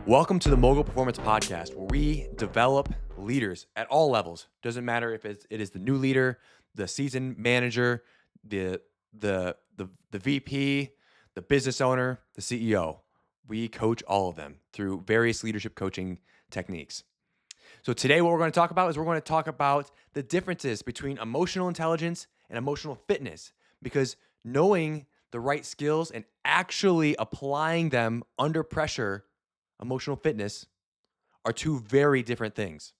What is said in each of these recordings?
Welcome to the Mogul Performance Podcast, where we develop leaders at all levels. Doesn't matter if it is the new leader, the seasoned manager, the VP, the business owner, the CEO. We coach all of them through various leadership coaching techniques. So today what we're going to talk about is we're going to talk about the differences between emotional intelligence and emotional fitness, because knowing the right skills and actually applying them under pressure, emotional fitness, are two very different things.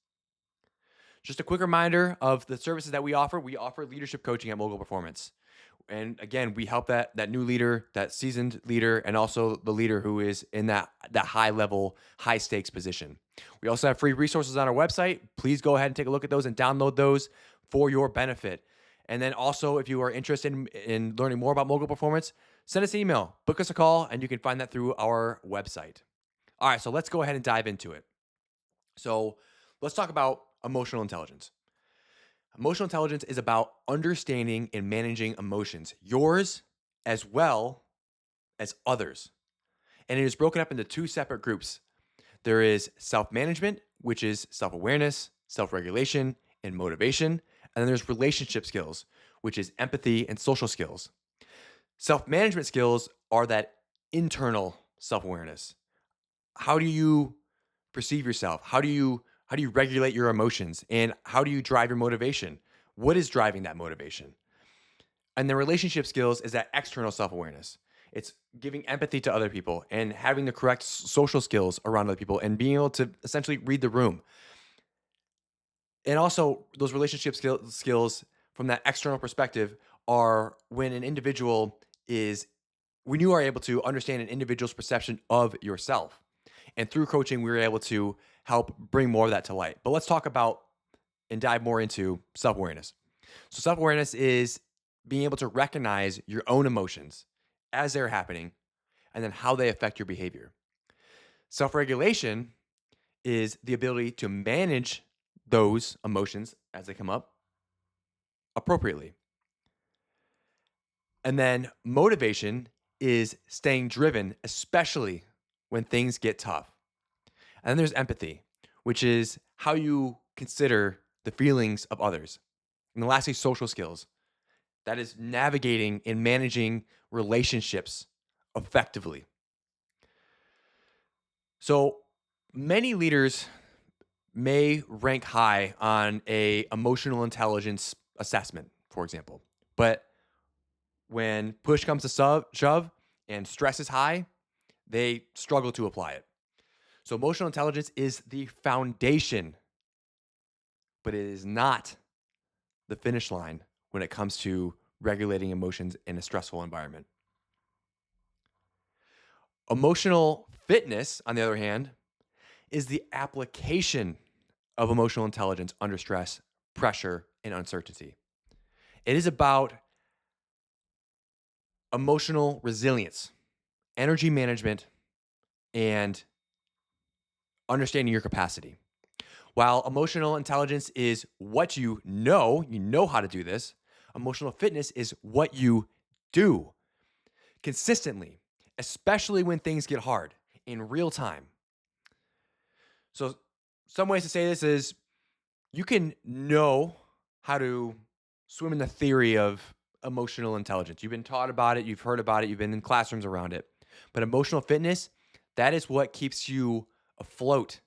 Just a quick reminder of the services that we offer. We offer leadership coaching at Mogul Performance. And again, we help that new leader, that seasoned leader, and also the leader who is in that high level, high stakes position. We also have free resources on our website. Please go ahead and take a look at those and download those for your benefit. And then also, if you are interested in learning more about Mogul Performance, send us an email, book us a call, and you can find that through our website. All right, so let's go ahead and dive into it. So let's talk about emotional intelligence. Emotional intelligence is about understanding and managing emotions, yours as well as others. And it is broken up into two separate groups. There is self-management, which is self-awareness, self-regulation, and motivation. And then there's relationship skills, which is empathy and social skills. Self-management skills are that internal self-awareness. How do you perceive yourself? How do you regulate your emotions? And how do you drive your motivation? What is driving that motivation? And the relationship skills is that external self-awareness. It's giving empathy to other people and having the correct social skills around other people and being able to essentially read the room. And also those relationship skills from that external perspective are when you are able to understand an individual's perception of yourself. And through coaching, we were able to help bring more of that to light. But let's talk about and dive more into self-awareness. So self-awareness is being able to recognize your own emotions as they're happening and then how they affect your behavior. Self-regulation is the ability to manage those emotions as they come up appropriately. And then motivation is staying driven, especially when things get tough. And then there's empathy, which is how you consider the feelings of others. And then lastly, social skills. That is navigating and managing relationships effectively. So many leaders may rank high on a emotional intelligence assessment, for example. But when push comes to shove and stress is high, they struggle to apply it. So emotional intelligence is the foundation, but it is not the finish line when it comes to regulating emotions in a stressful environment. Emotional fitness, on the other hand, is the application of emotional intelligence under stress, pressure, and uncertainty. It is about emotional resilience, energy management, and understanding your capacity. While emotional intelligence is what you know how to do this, emotional fitness is what you do consistently, especially when things get hard in real time. So, some ways to say this is you can know how to swim in the theory of emotional intelligence. You've been taught about it, you've heard about it, you've been in classrooms around it. But emotional fitness, that is what keeps you afloat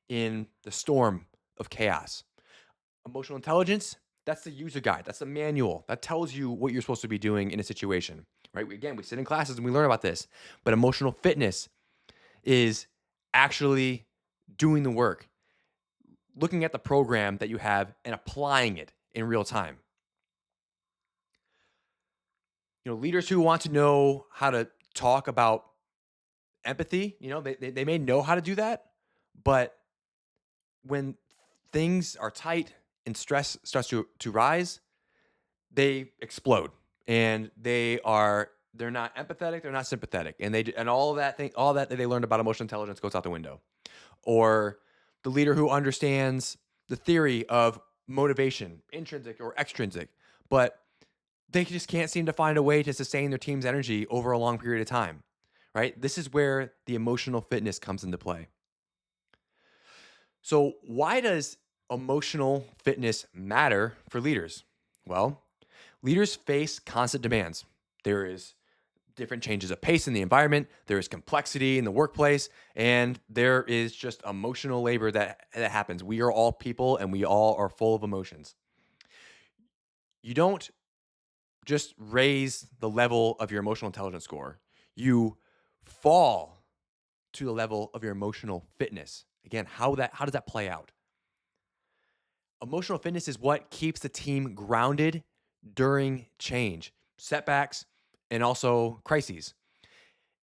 in the storm of chaos. Emotional intelligence, that's the user guide. That's the manual that tells you what you're supposed to be doing in a situation, right? Again, we sit in classes and we learn about this, but emotional fitness is actually doing the work, looking at the program that you have and applying it in real time. Leaders who want to know how to talk about empathy, they may know how to do that, but when things are tight and stress starts to rise, they explode and they're not empathetic, they're not sympathetic, and all that they learned about emotional intelligence goes out the window. Or the leader who understands the theory of motivation, intrinsic or extrinsic, but they just can't seem to find a way to sustain their team's energy over a long period of time, right? This is where the emotional fitness comes into play. So, why does emotional fitness matter for leaders? Well, leaders face constant demands. There is different changes of pace in the environment, there is complexity in the workplace, and there is just emotional labor that happens. We are all people and we all are full of emotions. You don't just raise the level of your emotional intelligence score, you fall to the level of your emotional fitness. Again, how does that play out? Emotional fitness is what keeps the team grounded during change, setbacks, and also crises.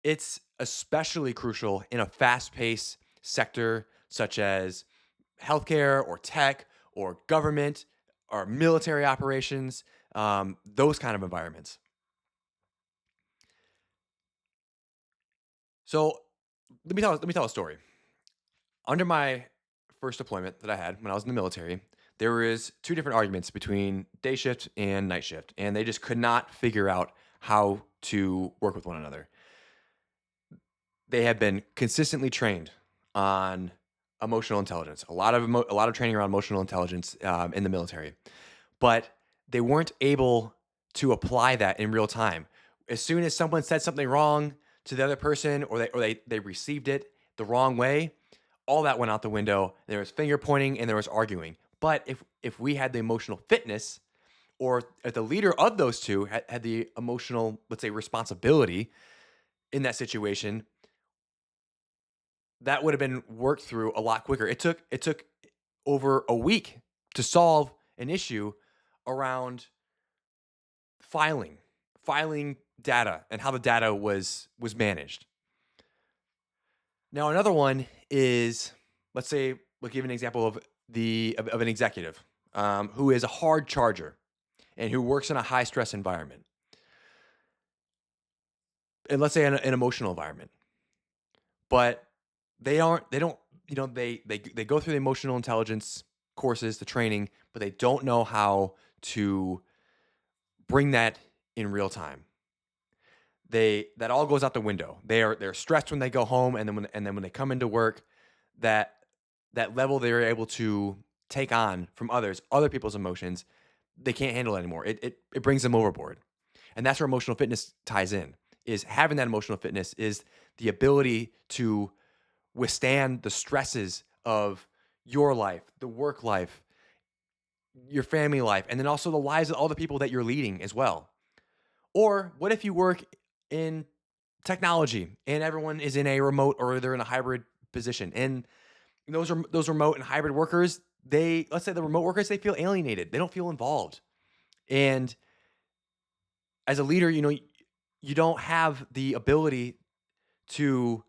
It's especially crucial in a fast-paced sector such as healthcare or tech or government or military operations, those kind of environments. So let me tell a story. Under my first deployment that I had when I was in the military, there was two different arguments between day shift and night shift, and they just could not figure out how to work with one another. They have been consistently trained on emotional intelligence, a lot of training around emotional intelligence in the military, but they weren't able to apply that in real time. As soon as someone said something wrong to the other person, or they received it the wrong way, all that went out the window. There was finger pointing and there was arguing. But if we had the emotional fitness, or if the leader of those two had the emotional, let's say, responsibility in that situation, that would have been worked through a lot quicker. It took over a week to solve an issue around filing, filing data and how the data was managed. Now another one is, let's say, we'll give an example of an executive who is a hard charger and who works in a high stress environment, and let's say in an emotional environment, but they don't, they go through the emotional intelligence courses, the training, but they don't know how to bring that in real time. That all goes out the window. They're stressed when they go home, and then when they come into work, that that level they're able to take on from other people's emotions, they can't handle it anymore. It brings them overboard. And that's where emotional fitness ties in. Is having that emotional fitness is the ability to withstand the stresses of your life, the work life, your family life, and then also the lives of all the people that you're leading as well. Or what if you work in technology and everyone is in a remote, or they're in a hybrid position, and those remote and hybrid workers, let's say the remote workers, they feel alienated. They don't feel involved. And as a leader, you don't have the ability to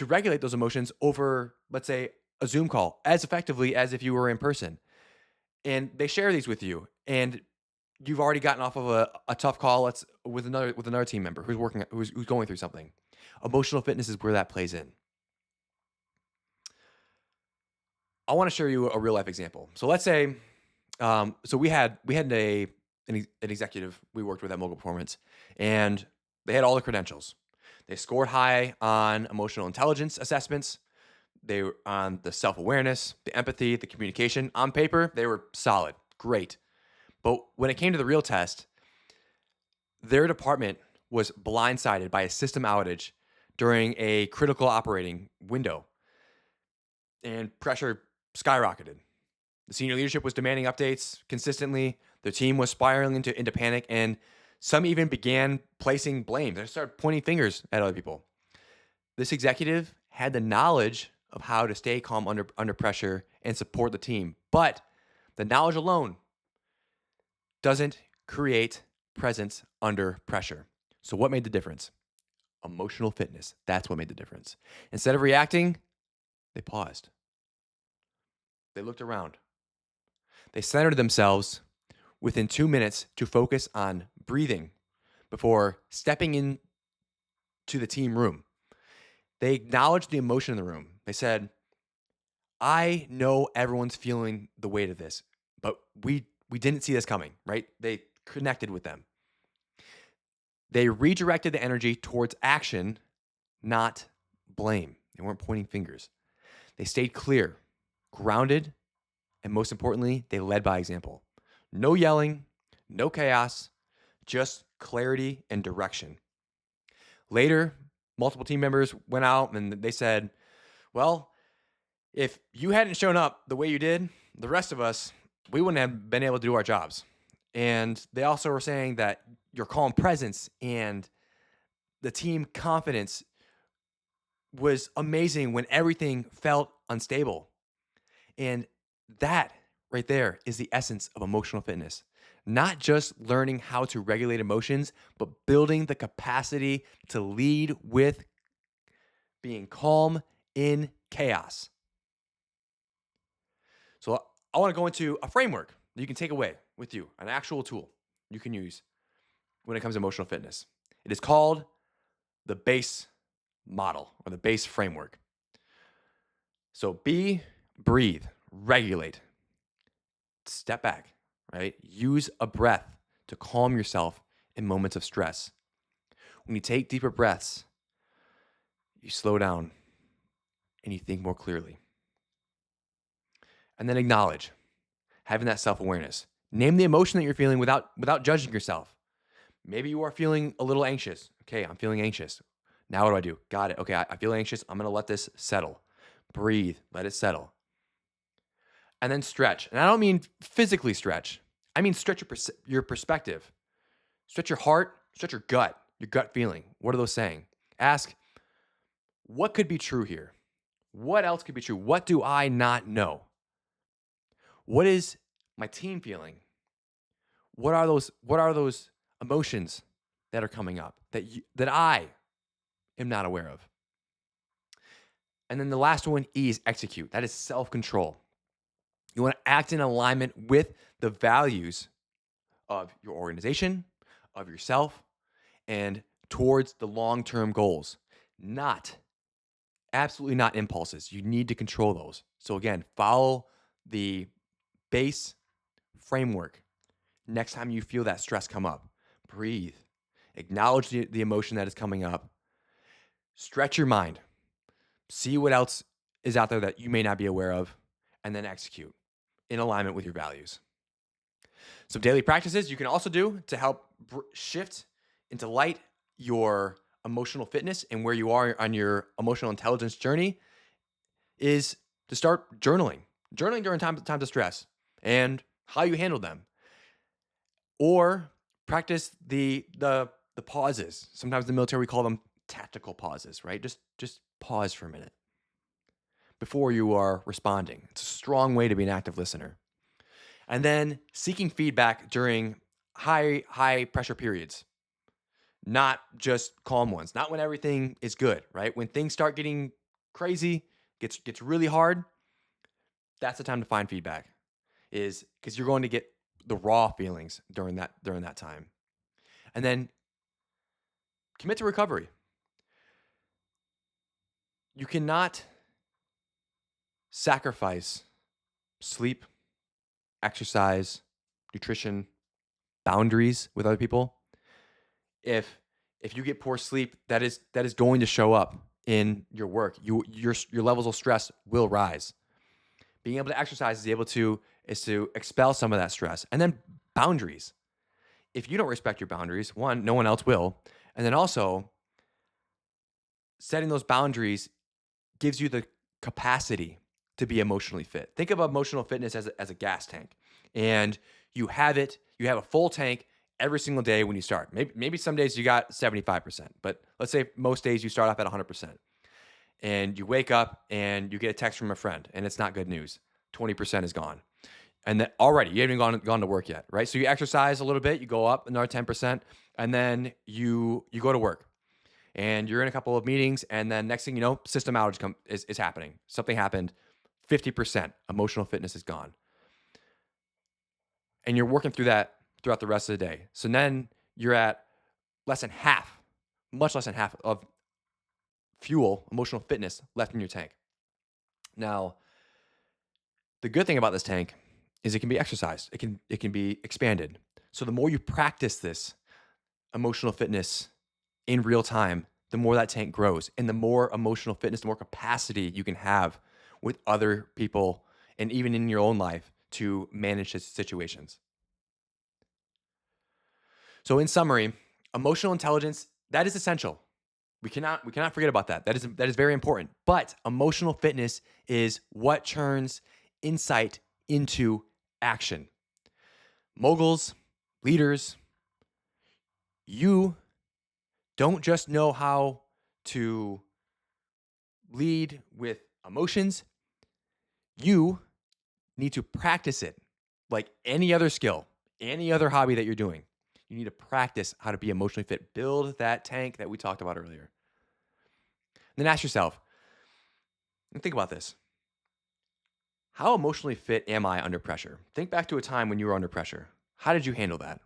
regulate those emotions over, let's say, a Zoom call as effectively as if you were in person. And they share these with you, and you've already gotten off of a tough call, with another team member who's going through something. Emotional fitness is where that plays in. I want to show you a real life example. So let's say, so we had an executive we worked with at Mogul Performance, and they had all the credentials. They scored high on emotional intelligence assessments. They were on the self awareness, the empathy, the communication. On paper, they were solid, great. But when it came to the real test, their department was blindsided by a system outage during a critical operating window, and pressure skyrocketed. The senior leadership was demanding updates consistently. Their team was spiraling into panic, and some even began placing blame. They started pointing fingers at other people. This executive had the knowledge of how to stay calm under pressure and support the team, but the knowledge alone doesn't create presence under pressure. So what made the difference? Emotional fitness. That's what made the difference. Instead of reacting, they paused. They looked around. They centered themselves within 2 minutes to focus on breathing before stepping into the team room. They acknowledged the emotion in the room. They said, I know everyone's feeling the weight of this, but we didn't see this coming, right? They connected with them. They redirected the energy towards action, not blame. They weren't pointing fingers. They stayed clear. grounded, and most importantly, they led by example. No yelling, no chaos, just clarity and direction. Later, multiple team members went out and they said, well, if you hadn't shown up the way you did, the rest of us, we wouldn't have been able to do our jobs. And they also were saying that your calm presence and the team confidence was amazing when everything felt unstable. And that right there is the essence of emotional fitness. Not just learning how to regulate emotions, but building the capacity to lead with being calm in chaos. So I want to go into a framework that you can take away with you, an actual tool you can use when it comes to emotional fitness. It is called the BASE model or the BASE framework. So be, breathe, regulate, step back, right? Use a breath to calm yourself in moments of stress. When you take deeper breaths, you slow down and you think more clearly. And then acknowledge, having that self-awareness. Name the emotion that you're feeling without judging yourself. Maybe you are feeling a little anxious. Okay, I'm feeling anxious. Now what do? Got it. Okay, I feel anxious. I'm going to let this settle. Breathe, let it settle. And then stretch. And I don't mean physically stretch. I mean stretch your perspective. Stretch your heart, stretch your gut feeling. What are those saying? Ask, what could be true here? What else could be true? What do I not know? What is my team feeling? What are those emotions that are coming up that I am not aware of? And then the last one, E, is execute. That is self-control. You want to act in alignment with the values of your organization, of yourself, and towards the long-term goals. Absolutely not impulses. You need to control those. So again, follow the BASE framework. Next time you feel that stress come up, breathe. Acknowledge the emotion that is coming up. Stretch your mind. See what else is out there that you may not be aware of, and then execute in alignment with your values. Some daily practices you can also do to help shift into light your emotional fitness and where you are on your emotional intelligence journey is to start journaling. Journaling during times of stress and how you handle them. Or practice the pauses. Sometimes in the military we call them tactical pauses, right? Just pause for a minute before you are responding. It's a strong way to be an active listener. And then seeking feedback during high pressure periods, not just calm ones, not when everything is good, right? When things start getting crazy, gets really hard, that's the time to find feedback, is because you're going to get the raw feelings during that time. And then commit to recovery. You cannot sacrifice sleep, exercise, nutrition, boundaries with other people. If you get poor sleep, that is going to show up in your work. Your levels of stress will rise. Being able to exercise is to expel some of that stress. And then boundaries. If you don't respect your boundaries, one, no one else will. And then also, setting those boundaries gives you the capacity to be emotionally fit. Think of emotional fitness as a gas tank. And you have a full tank every single day when you start. Maybe some days you got 75%, but let's say most days you start off at 100%. And you wake up and you get a text from a friend and it's not good news. 20% is gone. And then already you haven't even gone to work yet, right? So you exercise a little bit, you go up another 10%, and then you go to work. And you're in a couple of meetings, and then next thing you know, system outage is happening. Something happened, 50% emotional fitness is gone. And you're working through that throughout the rest of the day. So then you're at much less than half of fuel, emotional fitness left in your tank. Now, the good thing about this tank is it can be exercised. It can be expanded. So the more you practice this emotional fitness in real time, the more that tank grows, and the more emotional fitness, the more capacity you can have with other people and even in your own life to manage situations. So in summary, emotional intelligence, that is essential. We cannot forget about that. That is very important. But emotional fitness is what turns insight into action. Moguls, leaders, you don't just know how to lead with emotions, you need to practice it like any other skill, any other hobby that you're doing. You need to practice how to be emotionally fit. Build that tank that we talked about earlier. Then ask yourself, and think about this. How emotionally fit am I under pressure? Think back to a time when you were under pressure. How did you handle that?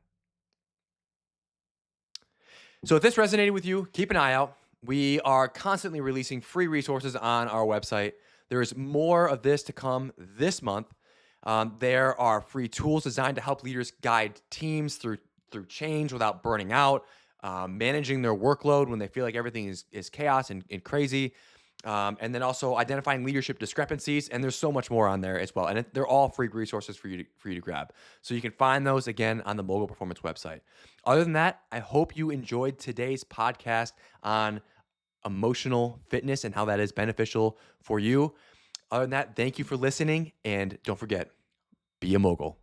So if this resonated with you, keep an eye out. We are constantly releasing free resources on our website. There is more of this to come this month. There are free tools designed to help leaders guide teams through change without burning out, managing their workload when they feel like everything is chaos and crazy. And then also identifying leadership discrepancies, and there's so much more on there as well. And they're all free resources for you to grab. So you can find those again on the Mogul Performance website. Other than that, I hope you enjoyed today's podcast on emotional fitness and how that is beneficial for you. Other than that, thank you for listening, and don't forget, be a mogul.